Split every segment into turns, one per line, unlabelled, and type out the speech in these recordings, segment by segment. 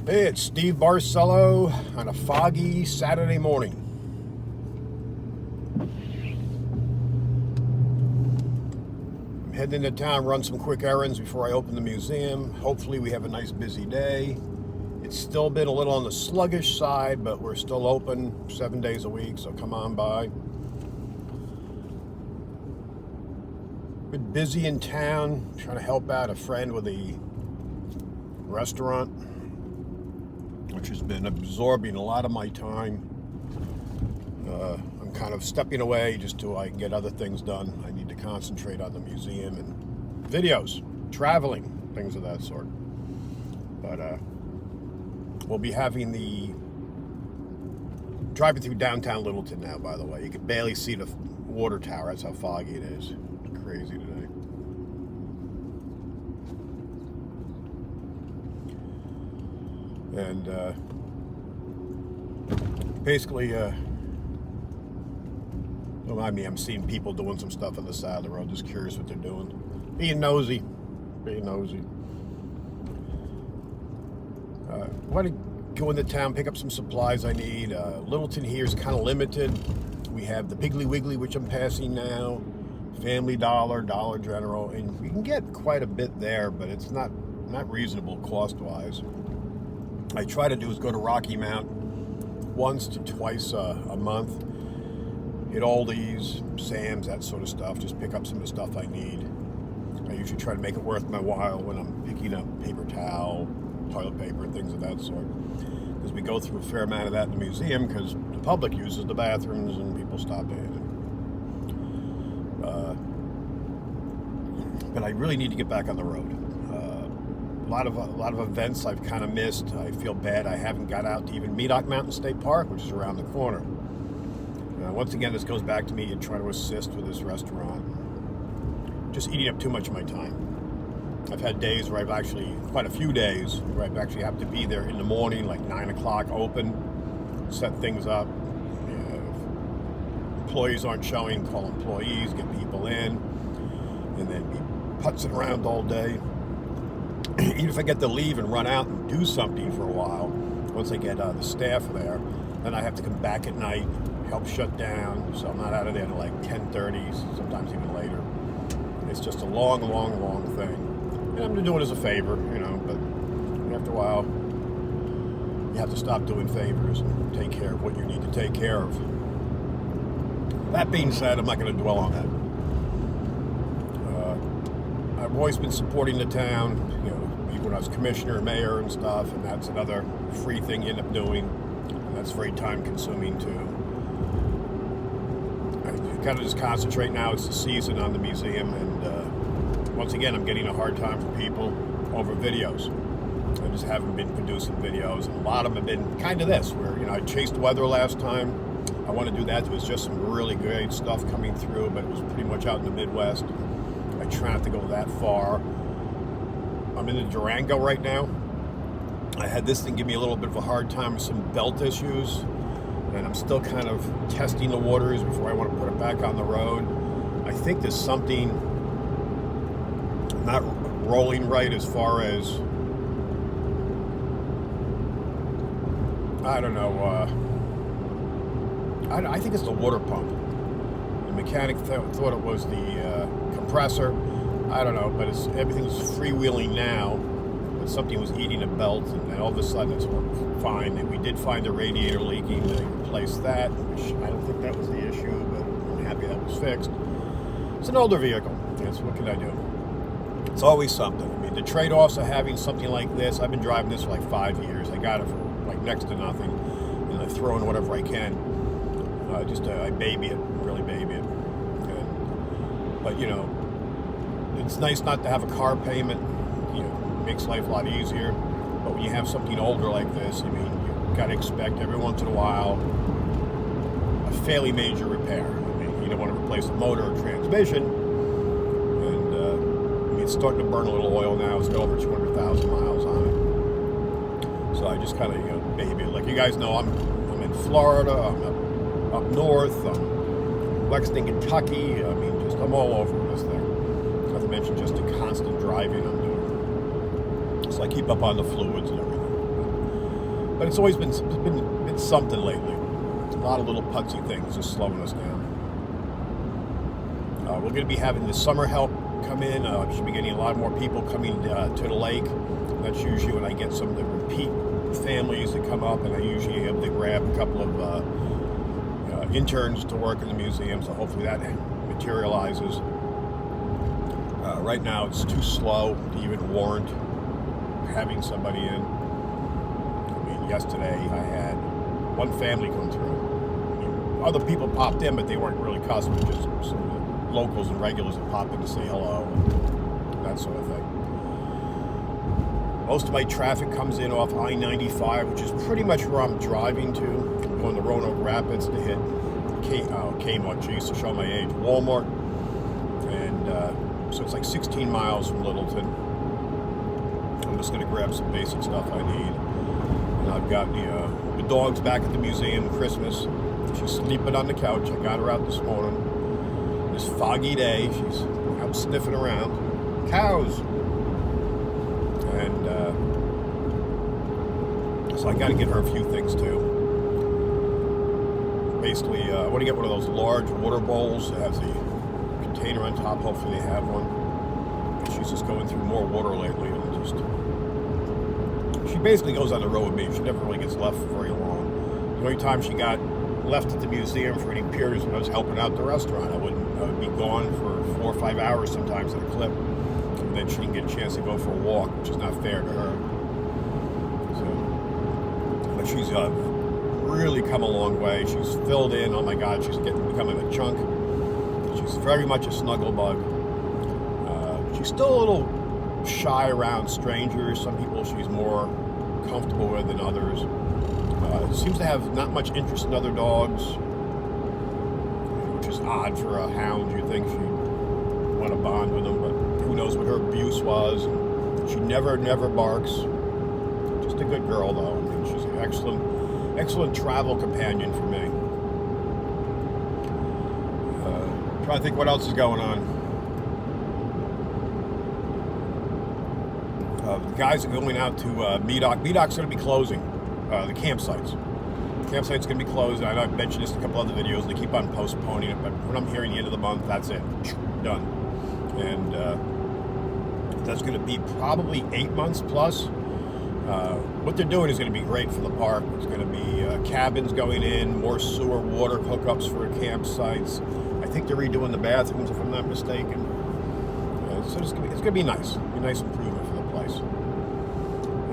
Hey, it's Steve Barcelo on a foggy Saturday morning. I'm heading into town, run some quick errands before I open the museum. Hopefully we have a nice busy day. It's still been a little on the sluggish side, but we're still open 7 days a week, so come on by. Been busy in town, trying to help out a friend with a restaurant, which has been absorbing a lot of my time. I'm kind of stepping away just till I can get other things done. I need to concentrate on the museum and videos, traveling, things of that sort. But we'll be having driving through downtown Littleton now, by the way. You can barely see the water tower. That's how foggy it is. It's crazy today. And basically, don't mind me, I'm seeing people doing some stuff on the side of the road, just curious what they're doing. Being nosy. Want to go into town, pick up some supplies I need. Littleton here is kind of limited. We have the Piggly Wiggly, which I'm passing now, Family Dollar, Dollar General, and you can get quite a bit there, but it's not reasonable cost-wise. I try to do is go to Rocky Mount once to twice a month, hit Aldi's, Sam's, that sort of stuff, just pick up some of the stuff I need. I usually try to make it worth my while when I'm picking up paper towel, toilet paper, things of that sort. Because we go through a fair amount of that in the museum because the public uses the bathrooms and people stop in. But I really need to get back on the road. A lot of events I've kind of missed. I feel bad I haven't got out to even Medoc Mountain State Park, which is around the corner. Once again, this goes back to me and trying to assist with this restaurant. Just eating up too much of my time. I've had days where quite a few days, where I've actually have to be there in the morning, like 9 o'clock open, set things up. If employees aren't showing, call employees, get people in, and then be putzing around all day. Even if I get to leave and run out and do something for a while, once I get the staff there, then I have to come back at night, help shut down, so I'm not out of there till like 10:30, sometimes even later. It's just a long thing. And I'm doing it as a favor, but after a while, you have to stop doing favors and take care of what you need to take care of. That being said, I'm not going to dwell on that. I've always been supporting the town, when I was commissioner, mayor, and stuff, and that's another free thing you end up doing, and that's very time-consuming too. I kind of just concentrate now. It's the season on the museum, and once again, I'm getting a hard time for people over videos. I just haven't been producing videos, and a lot of them have been kind of this, where I chased weather last time. I want to do that. There was just some really great stuff coming through, but it was pretty much out in the Midwest. I try not to go that far. I'm in Durango right now. I had this thing give me a little bit of a hard time with some belt issues, and I'm still kind of testing the waters before I want to put it back on the road. I think there's something not rolling right as far as, I don't know, I think it's the water pump. The mechanic thought it was the compressor. I don't know, but everything's freewheeling now, but something was eating a belt, and then all of a sudden it's worked fine. And we did find the radiator leaking. They replaced that, which I don't think that was the issue, but I'm happy that was fixed. It's an older vehicle. Yes, what can I do? It's always something. I mean, the trade-offs of having something like this, I've been driving this for like 5 years. I got it for like next to nothing, and I throw in whatever I can. I baby it, really baby it. But it's nice not to have a car payment. It makes life a lot easier. But when you have something older like this, you've got to expect every once in a while a fairly major repair. You don't want to replace the motor or transmission. And it's starting to burn a little oil now. It's got over 200,000 miles on it. So I just kind of baby it. Like you guys know, I'm in Florida. I'm up north. I'm Lexington, Kentucky. I'm all over this thing. Not to mention just the constant driving I'm doing. So I keep up on the fluids and everything. But it's always been something lately. A lot of little putsy things just slowing us down. We're going to be having the summer help come in. Should be getting a lot more people coming to the lake. That's usually when I get some of the repeat families that come up, and I usually have to grab a couple of interns to work in the museum, so hopefully that materializes. Right now it's too slow to even warrant having somebody in. I mean, yesterday I had one family come through. I mean, other people popped in, but they weren't really customers, just some of the locals and regulars that popped in to say hello and that sort of thing. Most of my traffic comes in off I-95, which is pretty much where I'm driving to. I'm going to Roanoke Rapids to hit Kmart, geez, to show my age, Walmart. And so it's like 16 miles from Littleton. I'm just going to grab some basic stuff I need. And I've got the dog's back at the museum, Christmas. She's sleeping on the couch. I got her out this morning. This foggy day, she's out sniffing around. Cows! And so I got to get her a few things too. Basically, I want to get one of those large water bowls that has the container on top. Hopefully they have one. And she's just going through more water lately, and she basically goes on the road with me. She never really gets left for very long. The only time she got left at the museum for any periods when I was helping out the restaurant. I would be gone for 4 or 5 hours sometimes at a clip. And then she didn't get a chance to go for a walk, which is not fair to her. So, but she's really come a long way. She's filled in. Oh my God, she's becoming a chunk. She's very much a snuggle bug. She's still a little shy around strangers. Some people she's more comfortable with than others. Seems to have not much interest in other dogs, which is odd for a hound. You'd think she'd want to bond with them, but who knows what her abuse was. She never barks. Just a good girl, though. I mean, she's an excellent travel companion for me. Trying to think what else is going on. The guys are going out to Medoc. Medoc's going to be closing. The campsites. The campsite's going to be closed. I know I've mentioned this in a couple other videos. They keep on postponing it, but when I'm hearing the end of the month, that's it. Done. And that's going to be probably 8 months plus. What they're doing is going to be great for the park. It's going to be cabins going in, more sewer water hookups for campsites. I think they're redoing the bathrooms, if I'm not mistaken. So it's going to be nice. It'll be a nice improvement for the place.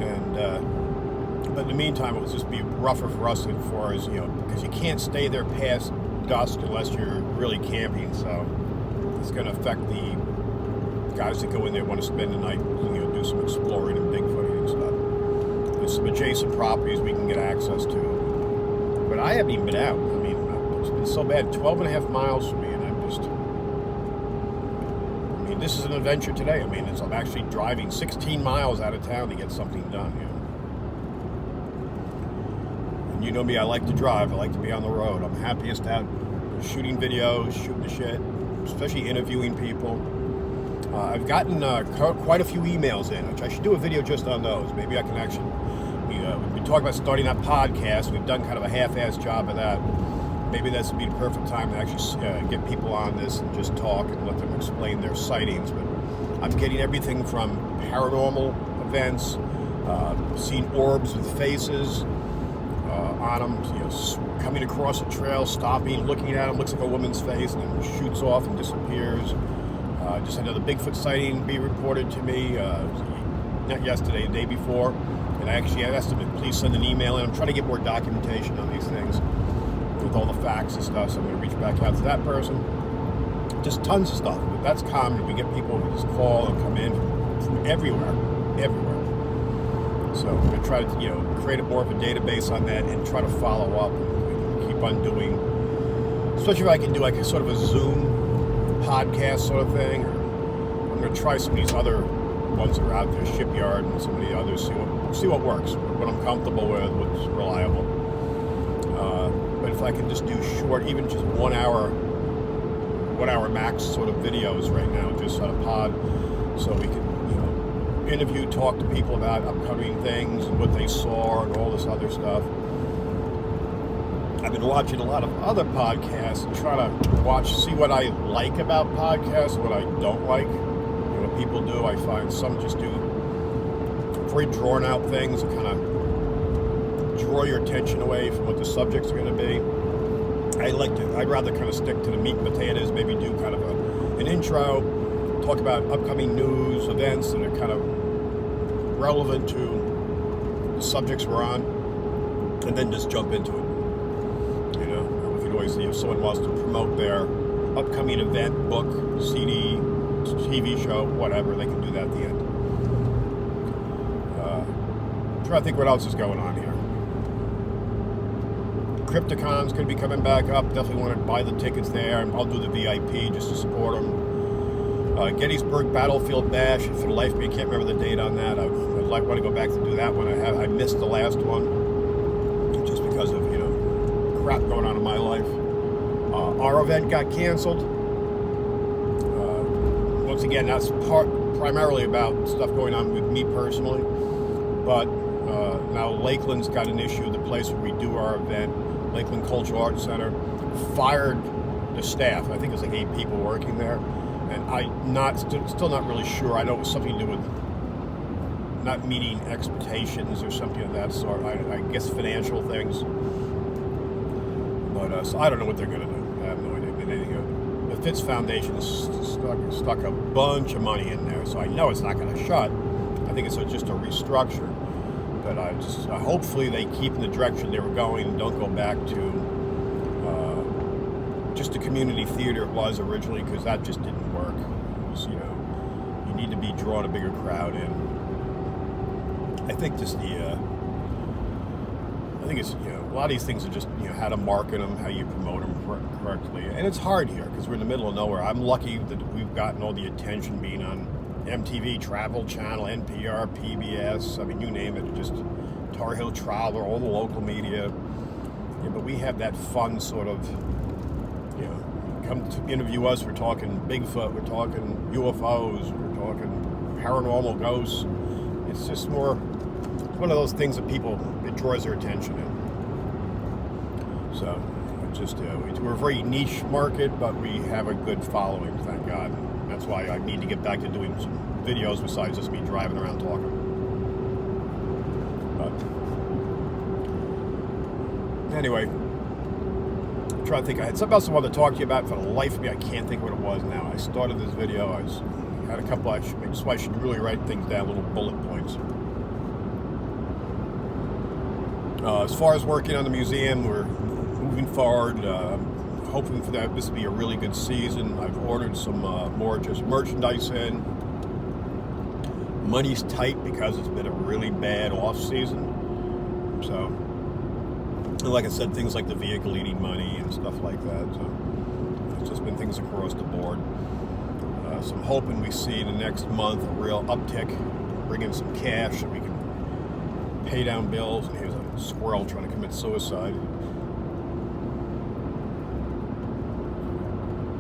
And but in the meantime, it will just be rougher for us as far as, because you can't stay there past dusk unless you're really camping. So it's going to affect the guys that go in there want to spend the night, do some exploring and Bigfooting and stuff. There's some adjacent properties we can get access to. But I haven't even been out. I mean, it's been so bad. 12 and a half miles from me, and this is an adventure today. I mean, I'm actually driving 16 miles out of town to get something done, And you know me, I like to drive. I like to be on the road. I'm happiest out shooting videos, shooting the shit, especially interviewing people. I've gotten quite a few emails in, which I should do a video just on those. Maybe I can actually, we've been talking about starting that podcast. We've done kind of a half-assed job of that. Maybe this would be the perfect time to actually get people on this and just talk and let them explain their sightings. But I'm getting everything from paranormal events, seeing orbs with faces on them, coming across a trail, stopping, looking at them, looks like a woman's face, and then shoots off and disappears. Just had another Bigfoot sighting be reported to me, not yesterday, the day before. And I actually asked them to please send an email in. I'm trying to get more documentation on these things with all the facts and stuff, so I'm going to reach back out to that person. Just tons of stuff. But that's common. We get people who just call and come in from everywhere. So I'm going to try to, create more of a database on that and try to follow up and keep on doing, especially if I can do like a sort of a Zoom podcast sort of thing. Or I'm going to try some of these other ones that are out there, Shipyard and some of the others, see what works, what I'm comfortable with, what's reliable. But if I can just do short, even just 1 hour max sort of videos right now, just on a pod, so we can, talk to people about upcoming things and what they saw and all this other stuff. I've been watching a lot of other podcasts and trying to see what I like about podcasts, what I don't like. What people do, I find some just do very drawn out things that kind of draw your attention away from what the subjects are going to be. I'd rather kind of stick to the meat and potatoes, maybe do kind of an intro, talk about upcoming news, events that are kind of relevant to the subjects we're on, and then just jump into it. We could always, if someone wants to promote their upcoming event, book, CD, TV show, whatever, they can do that at the end. I'm trying to think what else is going on here. Cryptocon's going to be coming back up. Definitely want to buy the tickets there, and I'll do the VIP just to support them. Gettysburg Battlefield Bash. For the life of me, I can't remember the date on that. I'd want to go back to do that one. I missed the last one just because of crap going on in my life. Our event got canceled. Once again, that's primarily about stuff going on with me personally, but now Lakeland's got an issue. The place where we do our event, Lakeland Cultural Arts Center, fired the staff. I think it's like 8 people working there, and I'm still not really sure. I know it was something to do with not meeting expectations or something of that sort. I guess financial things. But so I don't know what they're going to do. I have no idea. The Fitz Foundation stuck a bunch of money in there, so I know it's not going to shut. I think it's just a restructure. But hopefully they keep in the direction they were going and don't go back to just the community theater it was originally, because that just didn't work. It was, you need to be drawing a bigger crowd in. I think it's a lot of these things are just how to market them, how you promote them correctly, and it's hard here because we're in the middle of nowhere. I'm lucky that we've gotten all the attention being on MTV, Travel Channel, NPR, PBS. I mean, you name it, just Tar Heel Traveler, all the local media. But we have that fun sort of, come to interview us. We're talking Bigfoot, we're talking UFOs, we're talking paranormal ghosts. It's just more one of those things that it draws their attention in. So, we're a very niche market, but we have a good following, thank God. That's why I need to get back to doing some videos besides just me driving around talking. But anyway, I'm trying to think. I had something else I wanted to talk to you about. For the life of me, I can't think what it was now. I started this video. I had a couple. That's why I should really write things down, little bullet points. As far as working on the museum, we're moving forward. Hoping for that. This will be a really good season. I've ordered some more just merchandise in. Money's tight because it's been a really bad off season. So, and like I said, things like the vehicle eating money and stuff like that. So it's just been things across the board. So I'm hoping we see in the next month a real uptick, bring in some cash so we can pay down bills. And here's a squirrel trying to commit suicide.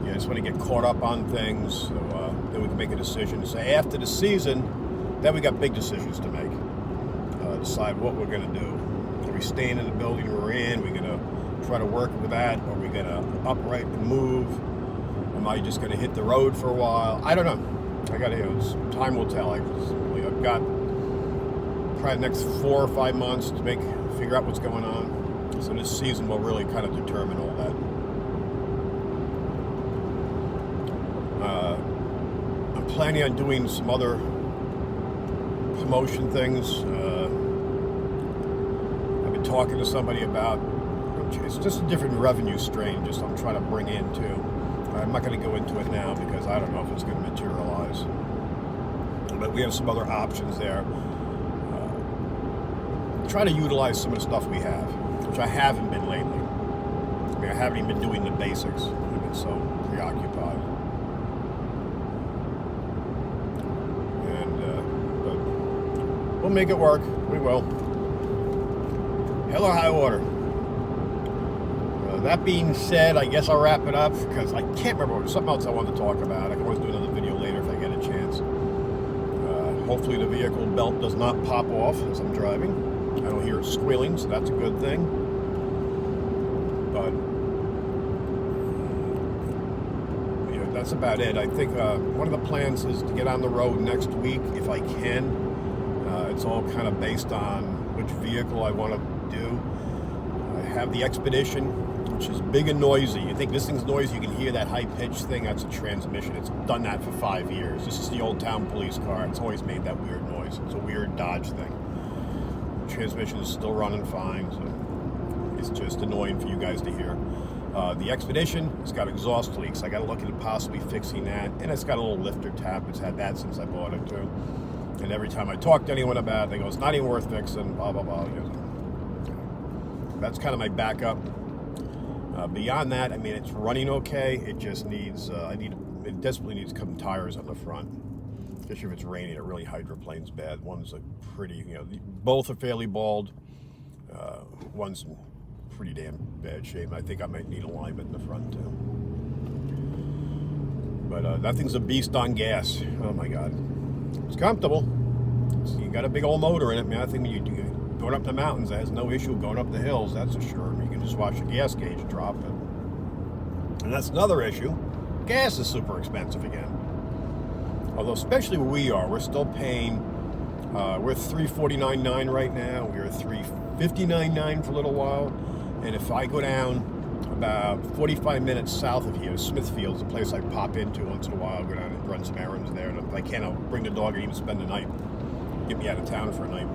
I just want to get caught up on things, so then we can make a decision. So after the season, then we got big decisions to make. Decide what we're going to do. Are we staying in the building we're in? Are we going to try to work with that? Are we going to upright and move? Am I just going to hit the road for a while? I don't know. Time will tell. I've got probably the next 4 or 5 months to figure out what's going on. So this season will really kind of determine all that. I'm planning on doing some other promotion things. I've been talking to somebody about, it's just a different revenue stream I'm trying to bring in too. I'm not going to go into it now because I don't know if it's going to materialize. But we have some other options there. Try to utilize some of the stuff we have, which I haven't been lately. I haven't even been doing the basics. I've been so preoccupied. But we'll make it work. We will. Hell or high water. That being said, I guess I'll wrap it up because I can't remember. Something else I wanted to talk about. I can always do another video later if I get a chance. Hopefully the vehicle belt does not pop off as I'm driving. I don't hear it squealing, so that's a good thing. But yeah, that's about it. I think one of the plans is to get on the road next week if I can. It's all kind of based on which vehicle I want to do. I have the Expedition, which is big and noisy. You think this thing's noisy, you can hear that high-pitched thing, that's a transmission. It's done that for 5 years. This is the old town police car. It's always made that weird noise. It's a weird Dodge thing. The transmission is still running fine, so it's just annoying for you guys to hear. The Expedition, it's got exhaust leaks. I got to look into possibly fixing that. And it's got a little lifter tap. It's had that since I bought it, too. And every time I talk to anyone about it, they go, it's not even worth fixing, blah, blah, blah. That's kind of my backup. Beyond that, I mean, it's running okay. It just needs, it desperately needs some tires on the front. Especially if it's raining, it really hydroplanes bad. One's a pretty, both are fairly bald. One's in pretty damn bad shape. I think I might need alignment in the front, too. But that thing's a beast on gas. Oh, my God. It's comfortable. You got a big old motor in it, man. I think when you going up the mountains, that has no issue going up the hills, that's for sure. You can just watch the gas gauge drop. And that's another issue. Gas is super expensive again. Although, especially where we are, we're still paying, we're $3.49.9 right now. We were $3.59.9 for a little while. And if I go down about 45 minutes south of here, Smithfield's a place I pop into once in a while, go down and run some errands there. And if I can, I'll bring the dog and even spend the night. Get me out of town for a night.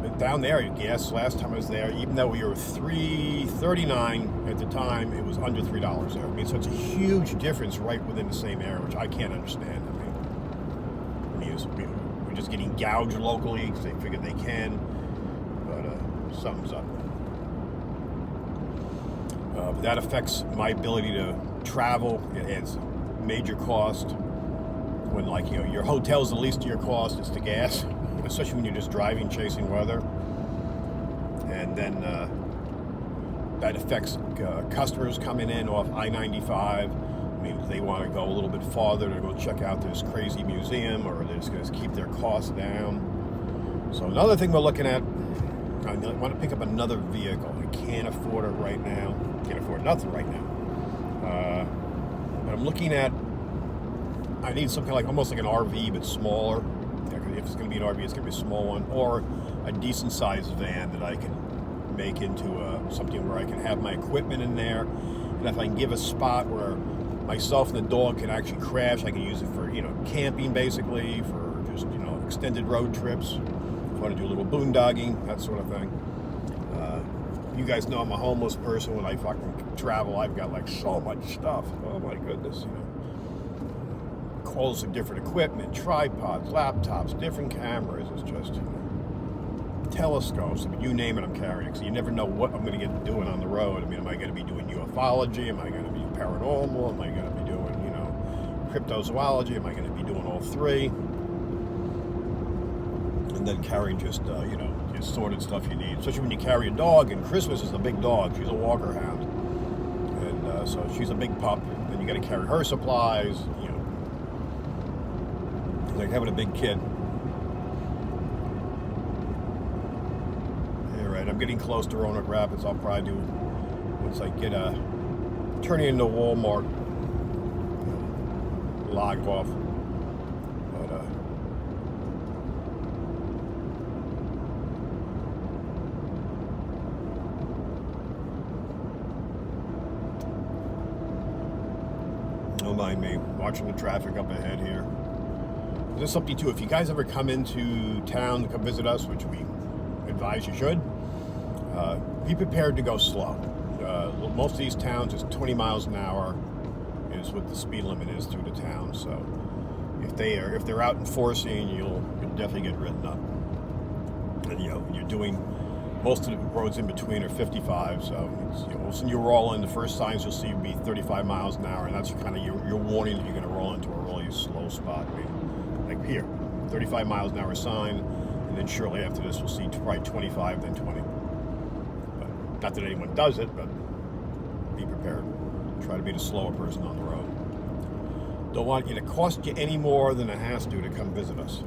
But down there, gas last time I was there, even though we were $3.39 at the time, it was under $3 there. I mean, so it's a huge difference right within the same area, which I can't understand. We're just getting gouged locally because they figure they can, but something's up. But that affects my ability to travel. It adds major cost. When, like, your hotel's the least of your cost, it's the gas. Especially when you're just driving, chasing weather. And then that affects customers coming in off I-95. I mean, if they want to go a little bit farther to go check out this crazy museum, or they're just going to keep their costs down. So another thing we're looking at, I want to pick up another vehicle. I can't afford it right now. Can't afford nothing right now. But I'm looking at, I need some kind of like, almost like an RV, but smaller. If it's going to be an RV, it's going to be a small one, or a decent sized van that I can make into something where I can have my equipment in there, and if I can give a spot where myself and the dog can actually crash, I can use it for camping, basically, for just extended road trips. If I want to do a little boondogging, that sort of thing. You guys know I'm a homeless person. When I fucking travel, I've got like so much stuff. Oh my goodness, Calls of different equipment, tripods, laptops, different cameras. It's just telescopes. I mean, you name it, I'm carrying. So you never know what I'm going to get doing on the road. I mean, am I going to be doing ufology? Am I going to be paranormal? Am I going to be doing, cryptozoology? Am I going to be doing all three? And then carrying just, your assorted stuff you need. Especially when you carry a dog, and Christmas is a big dog. She's a walker hound. And so she's a big pup. Then you got to carry her supplies, like having a big kid. Alright, I'm getting close to Roanoke Rapids. I'll probably do, once I get turning into Walmart, log off. But don't mind me watching the traffic up ahead here. There's something too, if you guys ever come into town to come visit us, which we advise you should, be prepared to go slow. Most of these towns is 20 miles an hour is what the speed limit is through the town. So if they're out enforcing, you'll definitely get written up. And you're doing, most of the roads in between are 55. So when you roll in, the first signs you'll see will be 35 miles an hour, and that's kind of your warning that you're going to roll into a really slow spot. I mean, like here, 35 miles an hour sign, and then shortly after this we'll see probably 25, then 20. But not that anyone does it, but be prepared. Try to be the slower person on the road. Don't want it to cost you any more than it has to come visit us.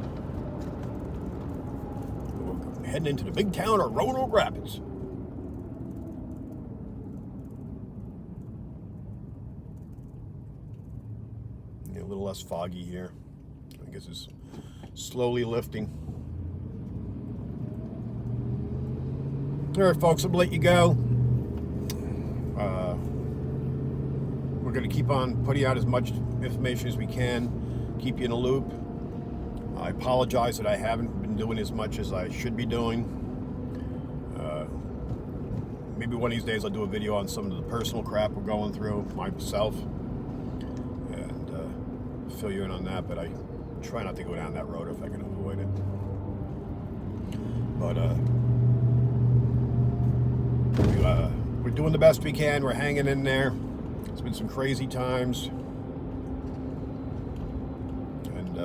heading into the big town of Roanoke Rapids. A little less foggy here. I guess it's slowly lifting. All right, folks, I'm gonna let you go. We're gonna keep on putting out as much information as we can, keep you in a loop. I apologize that I haven't been doing as much as I should be doing. Maybe one of these days I'll do a video on some of the personal crap we're going through myself and fill you in on that, but I try not to go down that road if I can avoid it. But we're doing the best we can. We're hanging in there. It's been some crazy times. And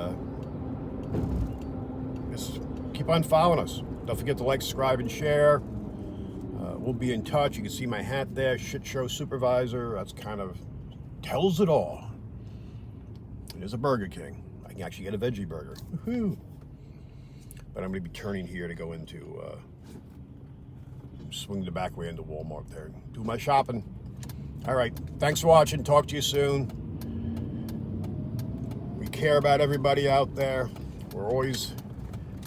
just keep on following us. Don't forget to like, subscribe, and share. We'll be in touch. You can see my hat there, Shit Show Supervisor. That's kind of tells it all. There's a Burger King. I can actually get a veggie burger. Woo-hoo. But I'm going to be turning here to go into, swing the back way into Walmart there and do my shopping. All right. Thanks for watching. Talk to you soon. We care about everybody out there. We're always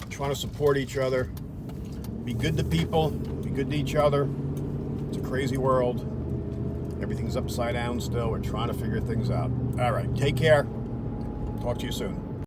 trying to support each other. Be good to people. Be good to each other. It's a crazy world. Everything's upside down still. We're trying to figure things out. All right. Take care. Talk to you soon.